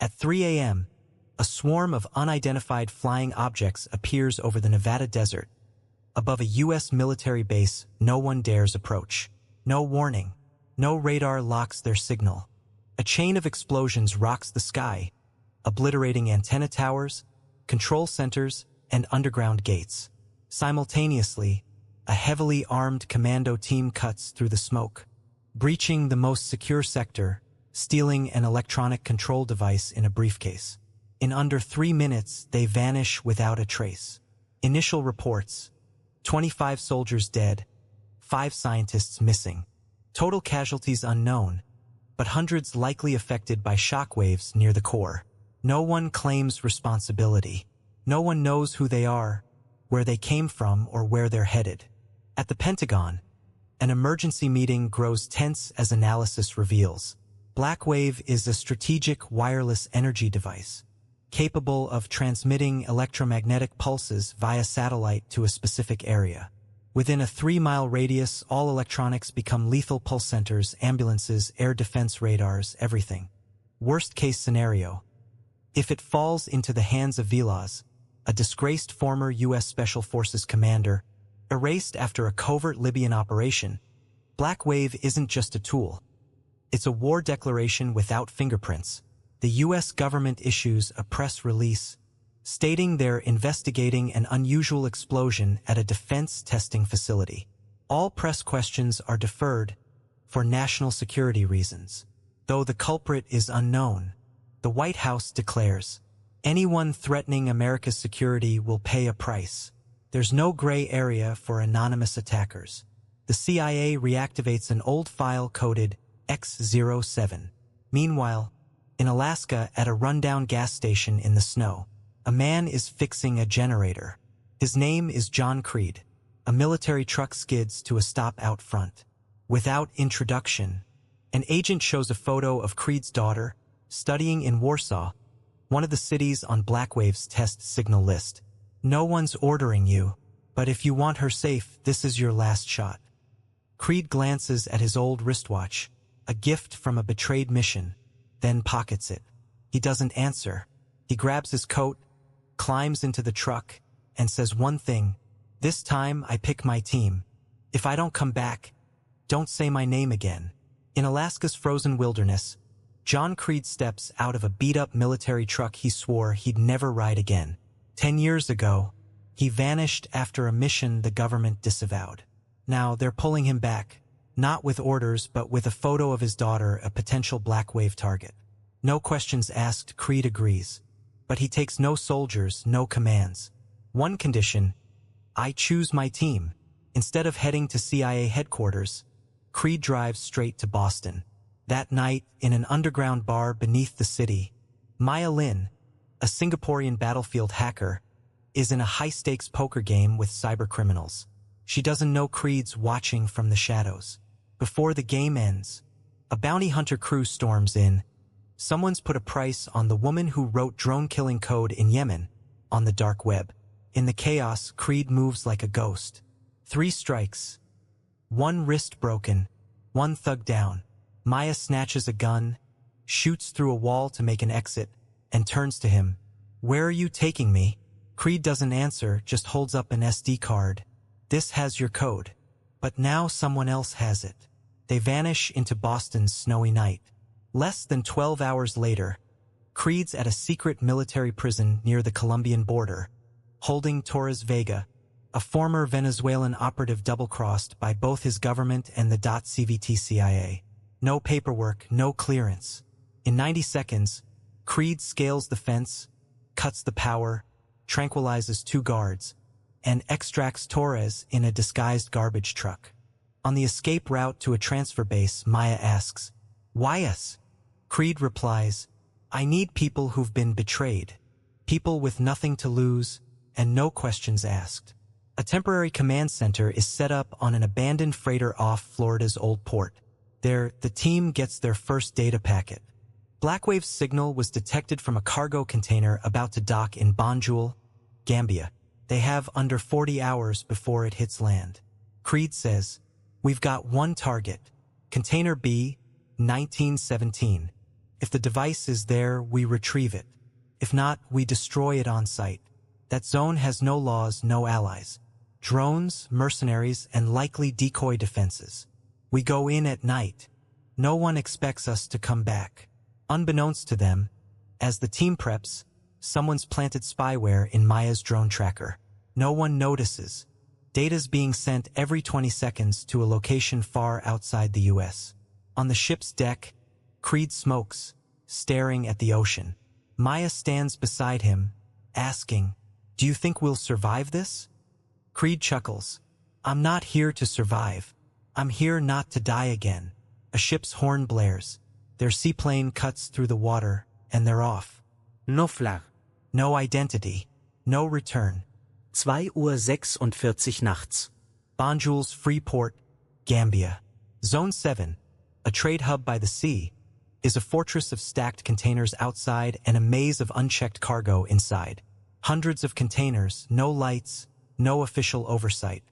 At 3 a.m., a swarm of unidentified flying objects appears over the Nevada desert. Above a U.S. military base, no one dares approach. No warning. No radar locks their signal. A chain of explosions rocks the sky, obliterating antenna towers, control centers, and underground gates. Simultaneously, a heavily armed commando team cuts through the smoke, breaching the most secure sector, stealing an electronic control device in a briefcase. In under 3 minutes, they vanish without a trace. Initial reports: 25 soldiers dead, 5 scientists missing. Total casualties unknown, but hundreds likely affected by shockwaves near the core. No one claims responsibility. No one knows who they are, where they came from, or where they're headed. At the Pentagon, an emergency meeting grows tense as analysis reveals. Blackwave is a strategic wireless energy device, capable of transmitting electromagnetic pulses via satellite to a specific area. Within a 3-mile radius, all electronics become lethal pulse centers, ambulances, air defense radars, everything. Worst-case scenario: if it falls into the hands of Villas, a disgraced former U.S. Special Forces commander, erased after a covert Libyan operation, Blackwave isn't just a tool. It's a war declaration without fingerprints. The U.S. government issues a press release stating they're investigating an unusual explosion at a defense testing facility. All press questions are deferred for national security reasons. Though the culprit is unknown, the White House declares, anyone threatening America's security will pay a price. There's no gray area for anonymous attackers. The CIA reactivates an old file coded X07. Meanwhile, in Alaska, at a rundown gas station in the snow, a man is fixing a generator. His name is John Creed. A military truck skids to a stop out front. Without introduction, an agent shows a photo of Creed's daughter, studying in Warsaw, one of the cities on Blackwave's test signal list. No one's ordering you, but if you want her safe, this is your last shot. Creed glances at his old wristwatch, a gift from a betrayed mission, then pockets it. He doesn't answer. He grabs his coat, climbs into the truck, and says one thing: this time I pick my team. If I don't come back, don't say my name again. In Alaska's frozen wilderness, John Creed steps out of a beat-up military truck he swore he'd never ride again. 10 years ago, he vanished after a mission the government disavowed. Now they're pulling him back, not with orders but with a photo of his daughter, a potential Blackwave target. No questions asked, Creed agrees. But he takes no soldiers, no commands. One condition: I choose my team. Instead of heading to CIA headquarters, Creed drives straight to Boston. That night, in an underground bar beneath the city, Maya Lin, a Singaporean battlefield hacker, is in a high-stakes poker game with cybercriminals. She doesn't know Creed's watching from the shadows. Before the game ends, a bounty hunter crew storms in. Someone's put a price on the woman who wrote drone-killing code in Yemen on the dark web. In the chaos, Creed moves like a ghost. 3 strikes. 1 wrist broken. 1 thug down. Maya snatches a gun, shoots through a wall to make an exit, and turns to him. Where are you taking me? Creed doesn't answer, just holds up an SD card. This has your code. But now someone else has it. They vanish into Boston's snowy night. Less than 12 hours later, Creed's at a secret military prison near the Colombian border, holding Torres Vega, a former Venezuelan operative double-crossed by both his government and the .CVT CIA. No paperwork, no clearance. In 90 seconds, Creed scales the fence, cuts the power, tranquilizes 2 guards, and extracts Torres in a disguised garbage truck. On the escape route to a transfer base, Maya asks, "Why us?" Creed replies, "I need people who've been betrayed. People with nothing to lose and no questions asked." A temporary command center is set up on an abandoned freighter off Florida's Old Port. There, the team gets their first data packet. Blackwave's signal was detected from a cargo container about to dock in Banjul, Gambia. They have under 40 hours before it hits land. Creed says, "We've got one target. Container B, 1917. If the device is there, we retrieve it. If not, we destroy it on site. That zone has no laws, no allies. Drones, mercenaries, and likely decoy defenses. We go in at night. No one expects us to come back. Unbeknownst to them, as the team preps, someone's planted spyware in Maya's drone tracker. No one notices. Data's being sent every 20 seconds to a location far outside the US. On the ship's deck, Creed smokes, staring at the ocean. Maya stands beside him, asking, "Do you think we'll survive this?" Creed chuckles. "I'm not here to survive. I'm here not to die again." A ship's horn blares. Their seaplane cuts through the water, and they're off. No flag. No identity. No return. 2:46 nachts. Banjul's Freeport, Gambia. Zone 7, a trade hub by the sea, is a fortress of stacked containers outside and a maze of unchecked cargo inside. Hundreds of containers, no lights, no official oversight.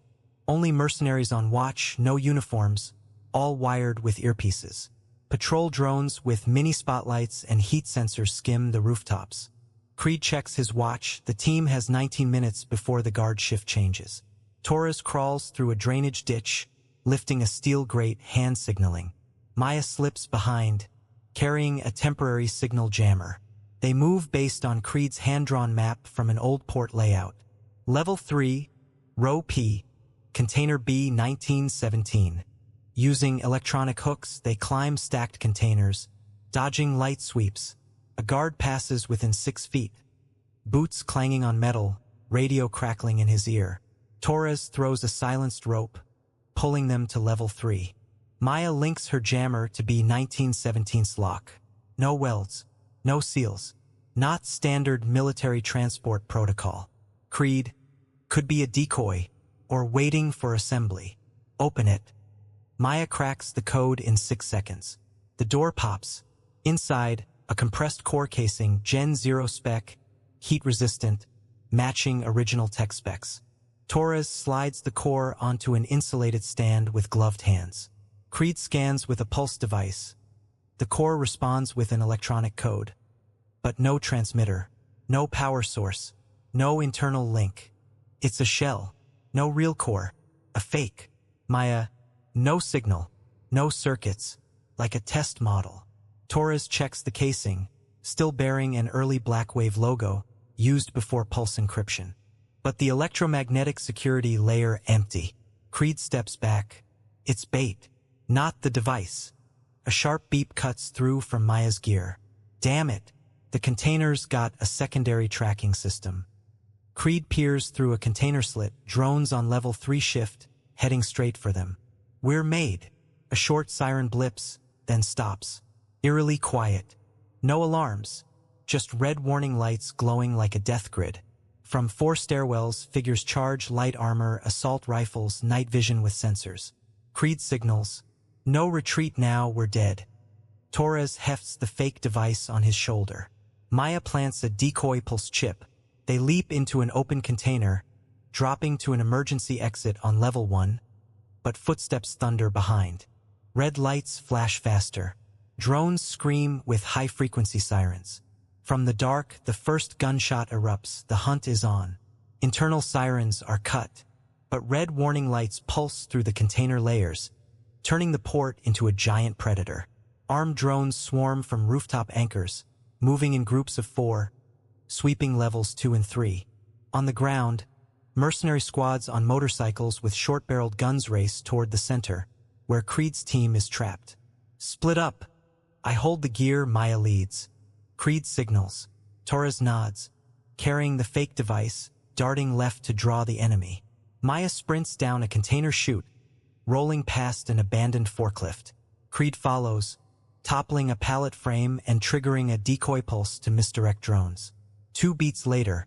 Only mercenaries on watch, no uniforms, all wired with earpieces. Patrol drones with mini spotlights and heat sensors skim the rooftops. Creed checks his watch. The team has 19 minutes before the guard shift changes. Torres crawls through a drainage ditch, lifting a steel grate, hand signaling. Maya slips behind, carrying a temporary signal jammer. They move based on Creed's hand-drawn map from an old port layout. Level 3, Row P, Container B 1917. Using electronic hooks, they climb stacked containers, dodging light sweeps. A guard passes within 6 feet. Boots clanging on metal, radio crackling in his ear. Torres throws a silenced rope, pulling them to level 3. Maya links her jammer to B-1917's lock. No welds, no seals. Not standard military transport protocol. Creed, could be a decoy, or waiting for assembly. Open it. Maya cracks the code in 6 seconds. The door pops. Inside, a compressed core casing, Gen 0 spec, heat-resistant, matching original tech specs. Torres slides the core onto an insulated stand with gloved hands. Creed scans with a pulse device. The core responds with an electronic code. But no transmitter, no power source, no internal link. It's a shell, no real core, a fake. Maya, no signal, no circuits, like a test model. Torres checks the casing, still bearing an early Blackwave logo, used before pulse encryption. But the electromagnetic security layer empty. Creed steps back. It's bait, not the device. A sharp beep cuts through from Maya's gear. Damn it, the container's got a secondary tracking system. Creed peers through a container slit, drones on level 3 shift, heading straight for them. We're made. A short siren blips, then stops. Eerily quiet. No alarms. Just red warning lights glowing like a death grid. From 4 stairwells, figures charge light armor, assault rifles, night vision with sensors. Creed signals. No retreat now, we're dead. Torres hefts the fake device on his shoulder. Maya plants a decoy pulse chip. They leap into an open container, dropping to an emergency exit on level 1, but footsteps thunder behind. Red lights flash faster. Drones scream with high-frequency sirens. From the dark, the first gunshot erupts. The hunt is on. Internal sirens are cut, but red warning lights pulse through the container layers, turning the port into a giant predator. Armed drones swarm from rooftop anchors, moving in groups of 4, sweeping levels 2 and 3. On the ground, mercenary squads on motorcycles with short-barreled guns race toward the center, where Creed's team is trapped. Split up. I hold the gear, Maya leads. Creed signals. Torres nods, carrying the fake device, darting left to draw the enemy. Maya sprints down a container chute, rolling past an abandoned forklift. Creed follows, toppling a pallet frame and triggering a decoy pulse to misdirect drones. 2 beats later,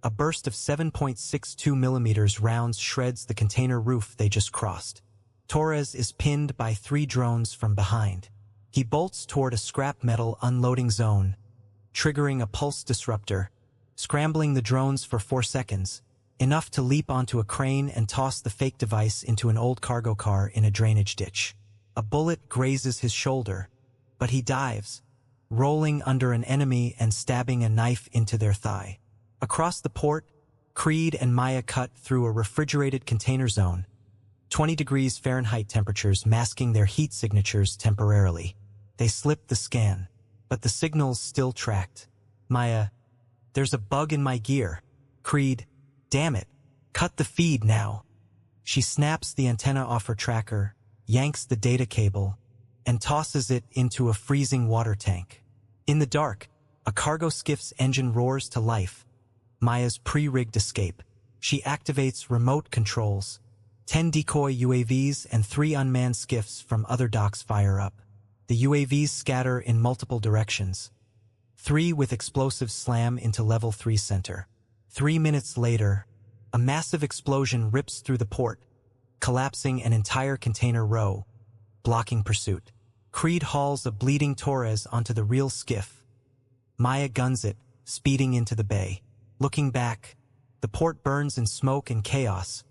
a burst of 7.62 millimeters rounds shreds the container roof they just crossed. Torres is pinned by 3 drones from behind. He bolts toward a scrap metal unloading zone, triggering a pulse disruptor, scrambling the drones for 4 seconds, enough to leap onto a crane and toss the fake device into an old cargo car in a drainage ditch. A bullet grazes his shoulder, but he dives, rolling under an enemy and stabbing a knife into their thigh. Across the port, Creed and Maya cut through a refrigerated container zone, 20 degrees Fahrenheit temperatures masking their heat signatures temporarily. They slipped the scan, but the signals still tracked. Maya, there's a bug in my gear. Creed, damn it, cut the feed now. She snaps the antenna off her tracker, yanks the data cable, and tosses it into a freezing water tank. In the dark, a cargo skiff's engine roars to life. Maya's pre-rigged escape. She activates remote controls. 10 decoy UAVs and 3 unmanned skiffs from other docks fire up. The UAVs scatter in multiple directions. 3 with explosives slam into Level 3 center. 3 minutes later, a massive explosion rips through the port, collapsing an entire container row, blocking pursuit. Creed hauls a bleeding Torres onto the real skiff. Maya guns it, speeding into the bay. Looking back, the port burns in smoke and chaos,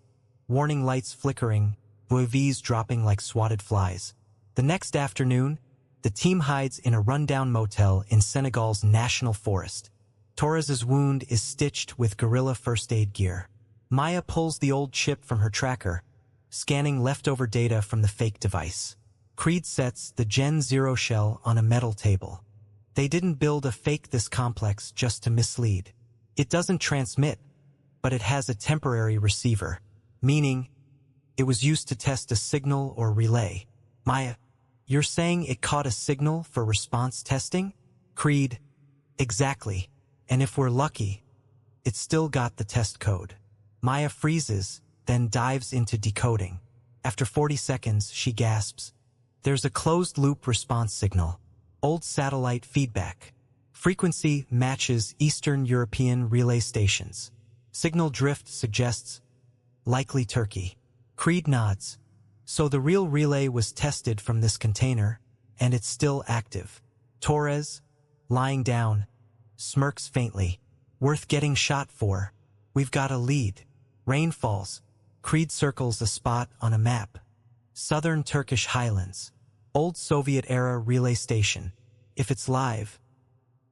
warning lights flickering, UAVs dropping like swatted flies. The next afternoon, the team hides in a rundown motel in Senegal's national forest. Torres's wound is stitched with guerrilla first aid gear. Maya pulls the old chip from her tracker, scanning leftover data from the fake device. Creed sets the Gen 0 shell on a metal table. They didn't build a fake this complex just to mislead. It doesn't transmit, but it has a temporary receiver, meaning it was used to test a signal or relay. Maya, you're saying it caught a signal for response testing? Creed, exactly. And if we're lucky, it still got the test code. Maya freezes, then dives into decoding. After 40 seconds, she gasps. There's a closed-loop response signal. Old satellite feedback. Frequency matches Eastern European relay stations. Signal drift suggests likely Turkey. Creed nods. So the real relay was tested from this container, and it's still active. Torres, lying down, smirks faintly. Worth getting shot for. We've got a lead. Rain falls. Creed circles a spot on a map. Southern Turkish highlands. Old Soviet-era relay station. If it's live,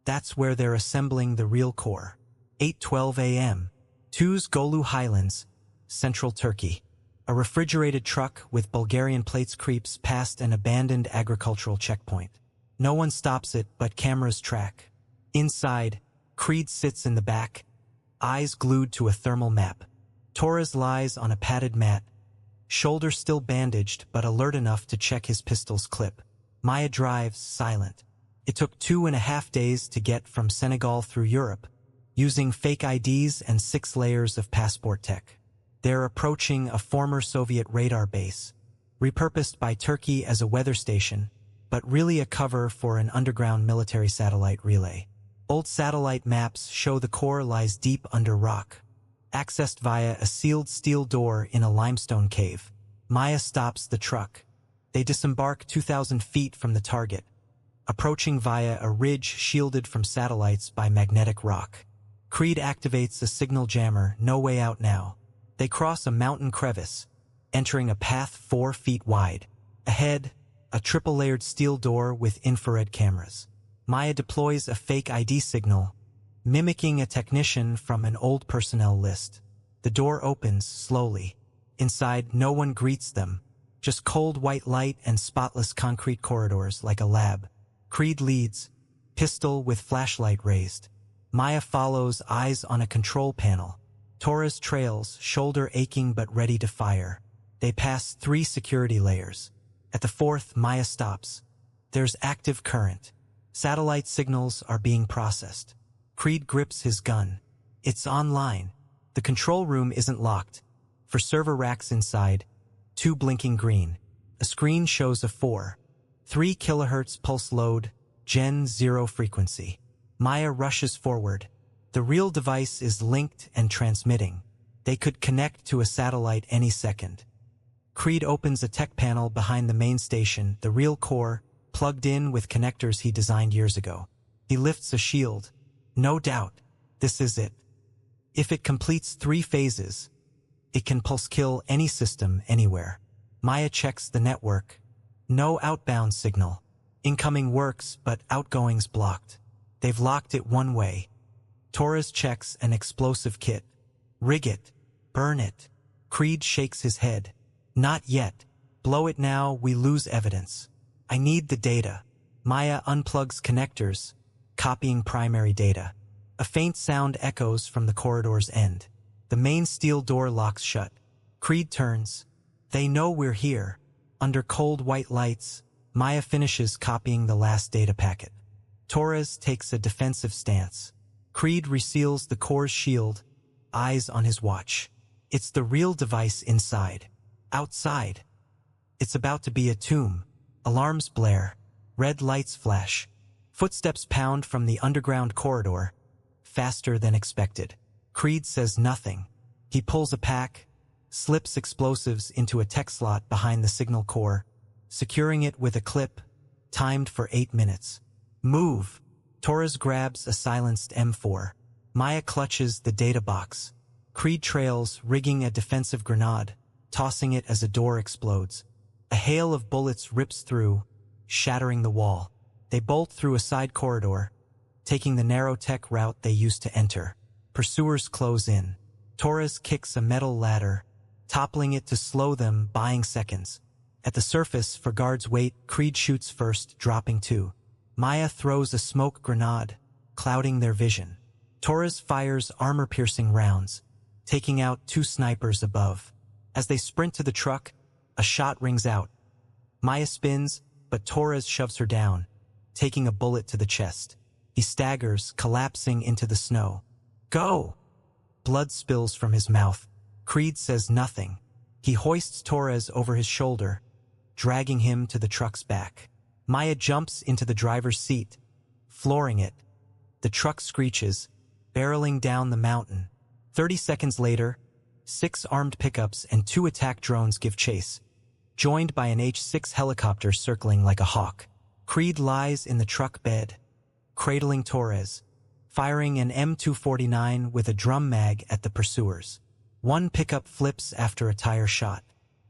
that's where they're assembling the real core. 8:12 a.m. Tuz Golu Highlands, Central Turkey. A refrigerated truck with Bulgarian plates creeps past an abandoned agricultural checkpoint. No one stops it, but cameras track. Inside, Creed sits in the back, eyes glued to a thermal map. Torres lies on a padded mat, shoulder still bandaged but alert enough to check his pistol's clip. Maya drives, silent. It took 2.5 days to get from Senegal through Europe, using fake IDs and 6 layers of passport tech. They're approaching a former Soviet radar base, repurposed by Turkey as a weather station, but really a cover for an underground military satellite relay. Old satellite maps show the core lies deep under rock, accessed via a sealed steel door in a limestone cave. Maya stops the truck. They disembark 2,000 feet from the target, approaching via a ridge shielded from satellites by magnetic rock. Creed activates a signal jammer, no way out now. They cross a mountain crevice, entering a path 4 feet wide. Ahead, a triple-layered steel door with infrared cameras. Maya deploys a fake ID signal, mimicking a technician from an old personnel list. The door opens slowly. Inside, no one greets them, just cold white light and spotless concrete corridors like a lab. Creed leads, pistol with flashlight raised. Maya follows, eyes on a control panel. Torres trails, shoulder aching but ready to fire. They pass 3 security layers. At the 4th, Maya stops. There's active current. Satellite signals are being processed. Creed grips his gun. It's online. The control room isn't locked. For server racks inside, 2 blinking green. A screen shows a 3 kHz pulse load, Gen 0 frequency. Maya rushes forward. The real device is linked and transmitting. They could connect to a satellite any second. Creed opens a tech panel behind the main station, the real core, plugged in with connectors he designed years ago. He lifts a shield. No doubt, this is it. If it completes 3 phases, it can pulse kill any system anywhere. Maya checks the network. No outbound signal. Incoming works, but outgoing's blocked. They've locked it one way. Torres checks an explosive kit. Rig it. Burn it. Creed shakes his head. Not yet. Blow it now, we lose evidence. I need the data. Maya unplugs connectors, copying primary data. A faint sound echoes from the corridor's end. The main steel door locks shut. Creed turns. They know we're here. Under cold white lights, Maya finishes copying the last data packet. Torres takes a defensive stance. Creed reseals the core's shield, eyes on his watch. It's the real device inside. Outside. It's about to be a tomb. Alarms blare. Red lights flash. Footsteps pound from the underground corridor, faster than expected. Creed says nothing. He pulls a pack, slips explosives into a tech slot behind the signal core, securing it with a clip, timed for 8 minutes. Move! Torres grabs a silenced M4. Maya clutches the data box. Creed trails, rigging a defensive grenade, tossing it as a door explodes. A hail of bullets rips through, shattering the wall. They bolt through a side corridor, taking the narrow tech route they used to enter. Pursuers close in. Torres kicks a metal ladder, toppling it to slow them, buying seconds. At the surface, for guards' weight, Creed shoots first, dropping 2. Maya throws a smoke grenade, clouding their vision. Torres fires armor-piercing rounds, taking out 2 snipers above. As they sprint to the truck, a shot rings out. Maya spins, but Torres shoves her down, taking a bullet to the chest. He staggers, collapsing into the snow. Go! Blood spills from his mouth. Creed says nothing. He hoists Torres over his shoulder, dragging him to the truck's back. Maya jumps into the driver's seat, flooring it. The truck screeches, barreling down the mountain. 30 seconds later, 6 armed pickups and 2 attack drones give chase, joined by an H-6 helicopter circling like a hawk. Creed lies in the truck bed, cradling Torres, firing an M249 with a drum mag at the pursuers. 1 pickup flips after a tire shot.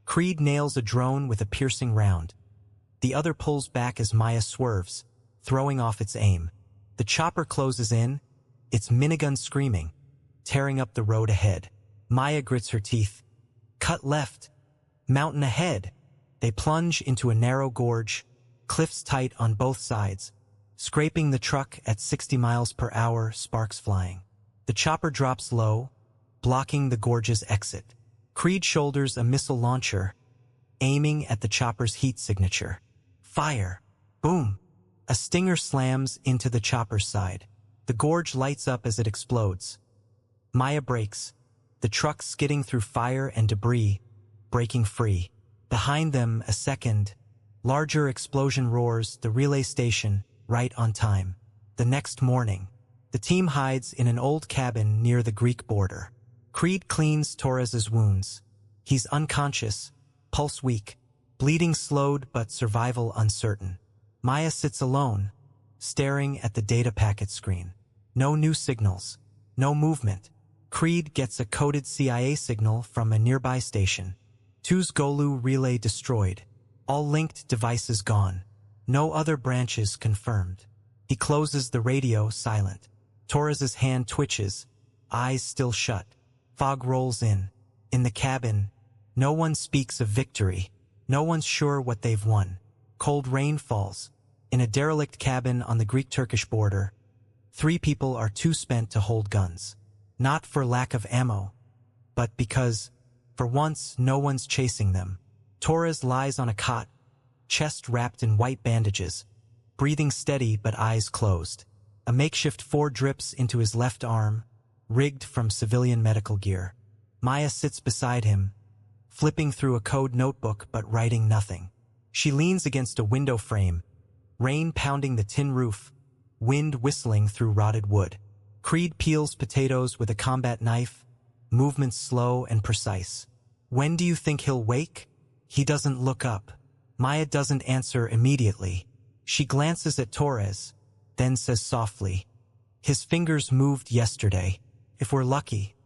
Creed nails a drone with a piercing round. The other pulls back as Maya swerves, throwing off its aim. The chopper closes in, its minigun screaming, tearing up the road ahead. Maya grits her teeth. Cut left. Mountain ahead. They plunge into a narrow gorge, cliffs tight on both sides. Scraping the truck at 60 miles per hour, sparks flying. The chopper drops low, blocking the gorge's exit. Creed shoulders a missile launcher, aiming at the chopper's heat signature. Fire! Boom! A stinger slams into the chopper's side. The gorge lights up as it explodes. Maya brakes, the truck skidding through fire and debris, breaking free. Behind them, a second, larger explosion roars, the relay station, right on time. The next morning, the team hides in an old cabin near the Greek border. Creed cleans Torres's wounds. He's unconscious, pulse weak, bleeding slowed but survival uncertain. Maya sits alone, staring at the data packet screen. No new signals, no movement. Creed gets a coded CIA signal from a nearby station. 2's Golu relay destroyed. All linked devices gone. No other branches confirmed. He closes the radio, silent. Torres's hand twitches, eyes still shut. Fog rolls in. In the cabin, no one speaks of victory. No one's sure what they've won. Cold rain falls. In a derelict cabin on the Greek-Turkish border, 3 people are too spent to hold guns. Not for lack of ammo, but because, for once, no one's chasing them. Torres lies on a cot, chest wrapped in white bandages, breathing steady but eyes closed. A makeshift 4 drips into his left arm, rigged from civilian medical gear. Maya sits beside him, flipping through a code notebook but writing nothing. She leans against a window frame, rain pounding the tin roof, wind whistling through rotted wood. Creed peels potatoes with a combat knife, movements slow and precise. When do you think he'll wake? He doesn't look up. Maya doesn't answer immediately. She glances at Torres, then says softly, "His fingers moved yesterday. If we're lucky.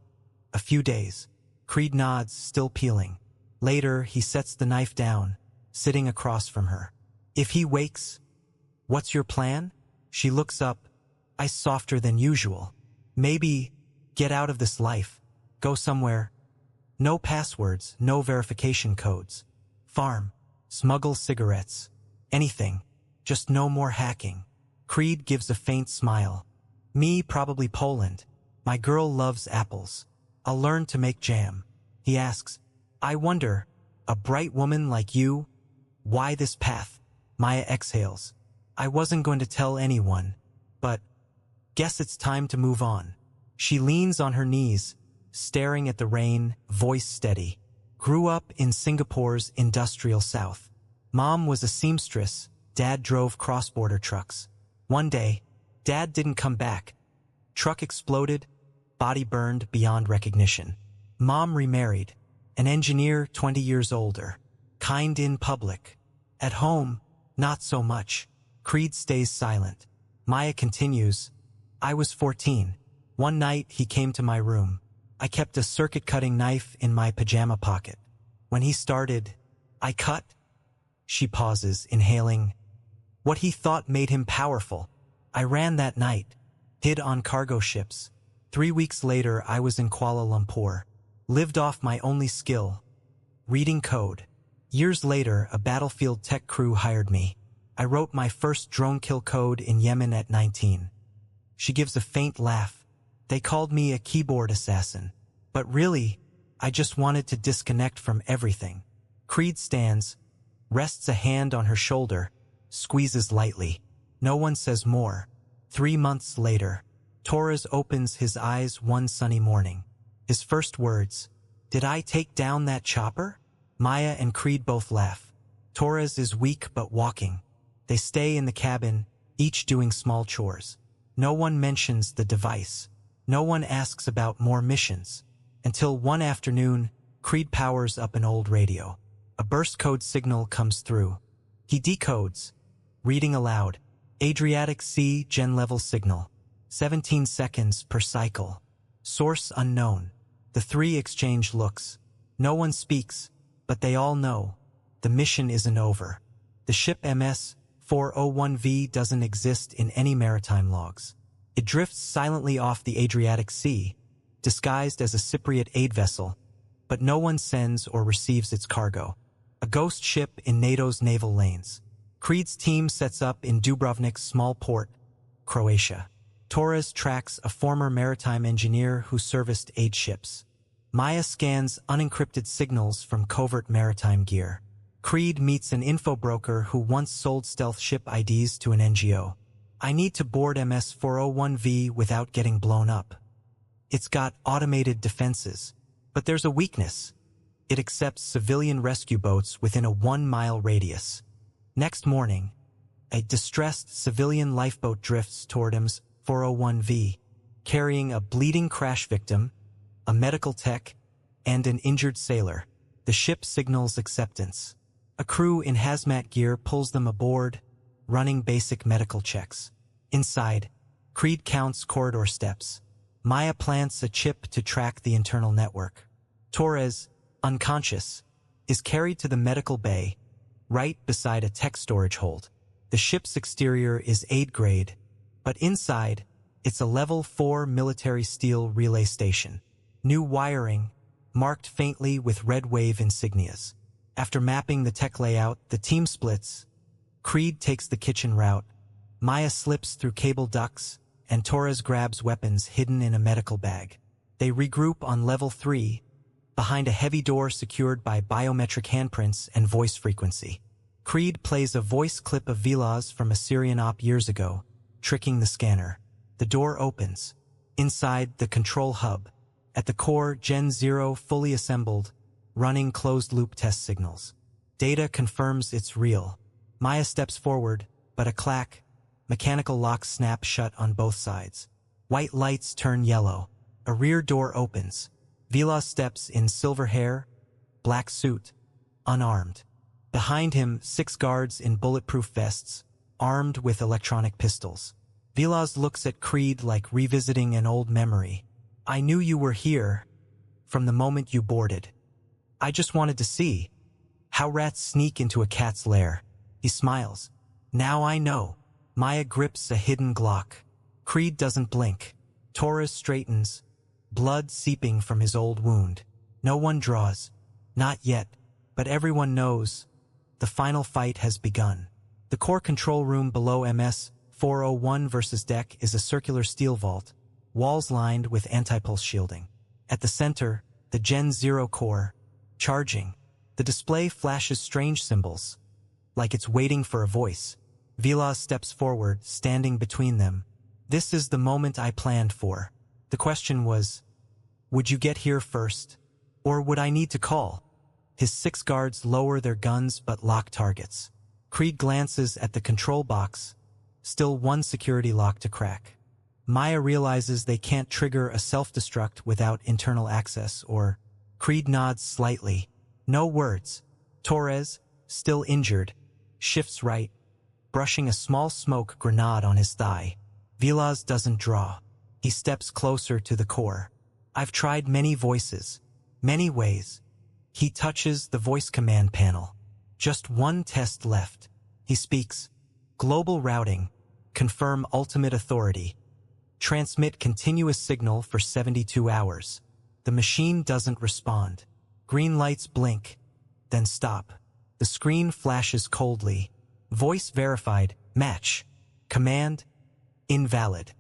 A few days." Creed nods, still peeling. Later, he sets the knife down, sitting across from her. "If he wakes, What's your plan? She looks up, eyes softer than usual. Maybe get out of this life. Go somewhere. No passwords, no verification codes. Farm. Smuggle cigarettes. Anything. Just no more hacking. Creed gives a faint smile. Me, probably Poland. My girl loves apples. I'll learn to make jam. He asks, I wonder, a bright woman like you? Why this path? Maya exhales. I wasn't going to tell anyone, but guess it's time to move on. She leans on her knees, staring at the rain, voice steady. Grew up in Singapore's industrial south. Mom was a seamstress, Dad drove cross-border trucks. One day, Dad didn't come back. Truck exploded, body burned beyond recognition. Mom remarried, an engineer 20 years older. Kind in public. At home, not so much. Creed stays silent. Maya continues, I was 14. One night he came to my room. I kept a circuit-cutting knife in my pajama pocket. When he started, I cut. She pauses, inhaling. What he thought made him powerful. I ran that night, hid on cargo ships. 3 weeks later, I was in Kuala Lumpur. Lived off my only skill, reading code. Years later, a battlefield tech crew hired me. I wrote my first drone kill code in Yemen at 19. She gives a faint laugh. They called me a keyboard assassin. But really, I just wanted to disconnect from everything. Creed stands, rests a hand on her shoulder, squeezes lightly. No one says more. 3 months later, Torres opens his eyes one sunny morning. His first words, did I take down that chopper? Maya and Creed both laugh. Torres is weak but walking. They stay in the cabin, each doing small chores. No one mentions the device. No one asks about more missions. Until one afternoon, Creed powers up an old radio. A burst code signal comes through. He decodes, reading aloud. Adriatic Sea gen level signal. 17 seconds per cycle. Source unknown. The three exchange looks. No one speaks, but they all know. The mission isn't over. The ship MS-401V doesn't exist in any maritime logs. It drifts silently off the Adriatic Sea, disguised as a Cypriot aid vessel, but no one sends or receives its cargo. A ghost ship in NATO's naval lanes. Creed's team sets up in Dubrovnik's small port, Croatia. Torres tracks a former maritime engineer who serviced aid ships. Maya scans unencrypted signals from covert maritime gear. Creed meets an info broker who once sold stealth ship IDs to an NGO. I need to board MS-401V without getting blown up. It's got automated defenses, but there's a weakness. It accepts civilian rescue boats within a 1-mile radius. Next morning, a distressed civilian lifeboat drifts toward MS-401V, carrying a bleeding crash victim, a medical tech, and an injured sailor. The ship signals acceptance. A crew in hazmat gear pulls them aboard, running basic medical checks. Inside, Creed counts corridor steps. Maya plants a chip to track the internal network. Torres, unconscious, is carried to the medical bay, right beside a tech storage hold. The ship's exterior is aid grade, but inside, it's a level 4 military steel relay station. New wiring, marked faintly with red wave insignias. After mapping the tech layout, the team splits. Creed takes the kitchen route. Maya slips through cable ducts, and Torres grabs weapons hidden in a medical bag. They regroup on level 3, behind a heavy door secured by biometric handprints and voice frequency. Creed plays a voice clip of Vilas from a Syrian op years ago, tricking the scanner. The door opens. Inside, the control hub. At the core, Gen 0 fully assembled, running closed-loop test signals. Data confirms it's real. Maya steps forward, but a clack. Mechanical locks snap shut on both sides. White lights turn yellow. A rear door opens. Vilas steps in silver hair, black suit, unarmed. Behind him, 6 guards in bulletproof vests, armed with electronic pistols. Vilas looks at Creed like revisiting an old memory. I knew you were here from the moment you boarded. I just wanted to see how rats sneak into a cat's lair. He smiles. Now I know. Maya grips a hidden Glock. Creed doesn't blink. Torres straightens, blood seeping from his old wound. No one draws. Not yet, but everyone knows. The final fight has begun. The core control room below MS-401 versus deck is a circular steel vault, walls lined with anti-pulse shielding. At the center, the Gen 0 core, charging. The display flashes strange symbols, like it's waiting for a voice. Vilas steps forward, standing between them. This is the moment I planned for. The question was, would you get here first? Or would I need to call? His 6 guards lower their guns but lock targets. Creed glances at the control box, still one security lock to crack. Maya realizes they can't trigger a self-destruct without internal access, or Creed nods slightly. No words. Torres, still injured, shifts right, brushing a small smoke grenade on his thigh. Vilas doesn't draw. He steps closer to the core. I've tried many voices, many ways. He touches the voice command panel. Just one test left. He speaks. Global routing. Confirm ultimate authority. Transmit continuous signal for 72 hours. The machine doesn't respond. Green lights blink, then stop. The screen flashes coldly. Voice verified. Match. Command. Invalid.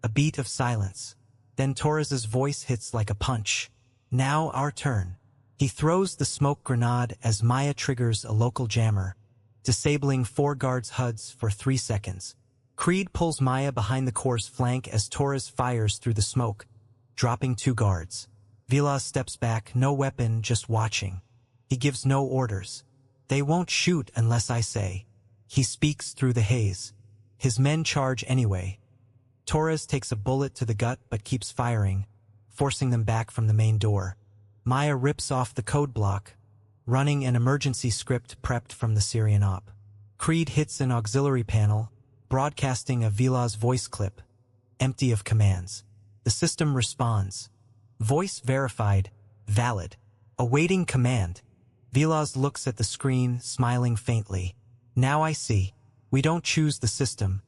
A beat of silence. Then Torres's voice hits like a punch. Now our turn. He throws the smoke grenade as Maya triggers a local jammer, disabling 4 guards' HUDs for 3 seconds. Creed pulls Maya behind the core's flank as Torres fires through the smoke, dropping 2 guards. Vilas steps back, no weapon, just watching. He gives no orders. They won't shoot unless I say. He speaks through the haze. His men charge anyway. Torres takes a bullet to the gut but keeps firing, forcing them back from the main door. Maya rips off the code block, running an emergency script prepped from the Syrian op. Creed hits an auxiliary panel, broadcasting a Vilas voice clip, empty of commands. The system responds. Voice verified, valid. Awaiting command. Vilas looks at the screen, smiling faintly. Now I see. We don't choose the system.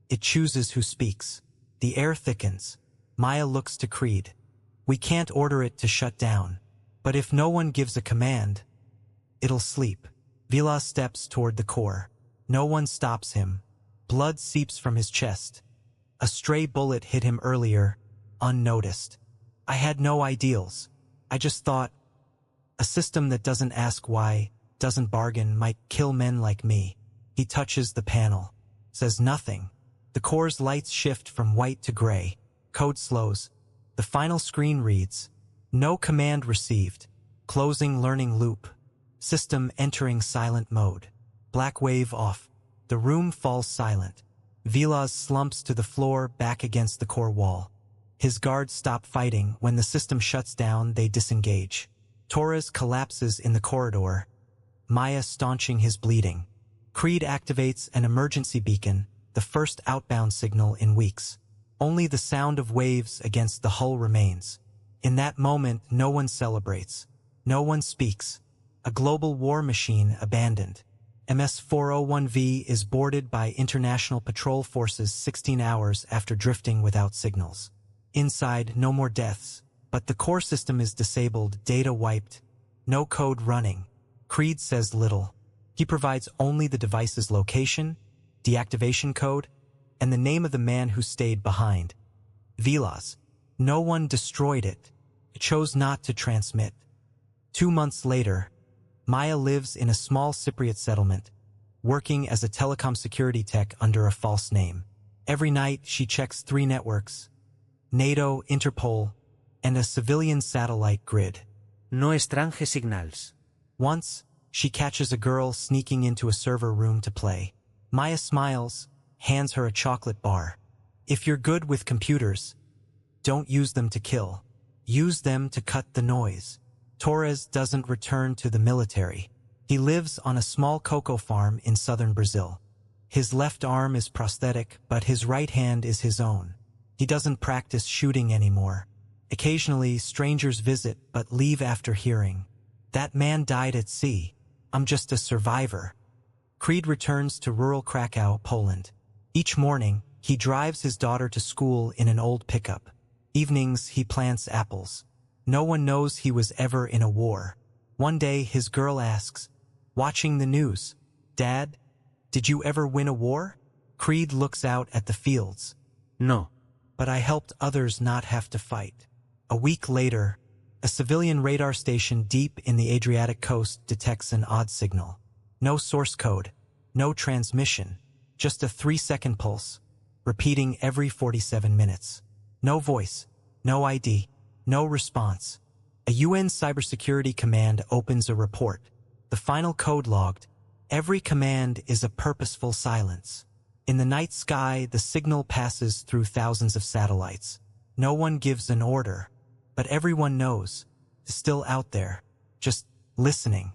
It chooses who speaks. The air thickens. Maya looks to Creed. We can't order it to shut down. But if no one gives a command, it'll sleep. Vilas steps toward the core. No one stops him. Blood seeps from his chest. A stray bullet hit him earlier, unnoticed. I had no ideals. I just thought, a system that doesn't ask why, doesn't bargain, might kill men like me. He touches the panel. Says nothing. The core's lights shift from white to gray. Code slows. The final screen reads, no command received. Closing learning loop. System entering silent mode. Black wave off. The room falls silent. Vilas slumps to the floor, back against the core wall. His guards stop fighting. When the system shuts down, they disengage. Torres collapses in the corridor, Maya staunching his bleeding. Creed activates an emergency beacon, the first outbound signal in weeks. Only the sound of waves against the hull remains. In that moment, no one celebrates. No one speaks. A global war machine abandoned. MS-401V is boarded by international patrol forces 16 hours after drifting without signals. Inside, no more deaths, but the core system is disabled, data wiped, no code running. Creed says little. He provides only the device's location, deactivation code, and the name of the man who stayed behind. Vilas. No one destroyed it. It chose not to transmit. 2 months later, Maya lives in a small Cypriot settlement, working as a telecom security tech under a false name. Every night, she checks 3 networks, NATO, Interpol, and a civilian satellite grid. No estrange signals. Once, she catches a girl sneaking into a server room to play. Maya smiles, hands her a chocolate bar. If you're good with computers, don't use them to kill. Use them to cut the noise. Torres doesn't return to the military. He lives on a small cocoa farm in southern Brazil. His left arm is prosthetic, but his right hand is his own. He doesn't practice shooting anymore. Occasionally, strangers visit but leave after hearing, "That man died at sea. I'm just a survivor." Creed returns to rural Krakow, Poland. Each morning, he drives his daughter to school in an old pickup. Evenings, he plants apples. No one knows he was ever in a war. One day, his girl asks, watching the news, "Dad, did you ever win a war?" Creed looks out at the fields. No. But I helped others not have to fight. A week later, a civilian radar station deep in the Adriatic coast detects an odd signal. No source code, no transmission, just a 3-second pulse, repeating every 47 minutes. No voice, no ID, no response. A UN cybersecurity command opens a report. The final code logged. Every command is a purposeful silence. In the night sky, the signal passes through thousands of satellites. No one gives an order, but everyone knows, still out there, just listening.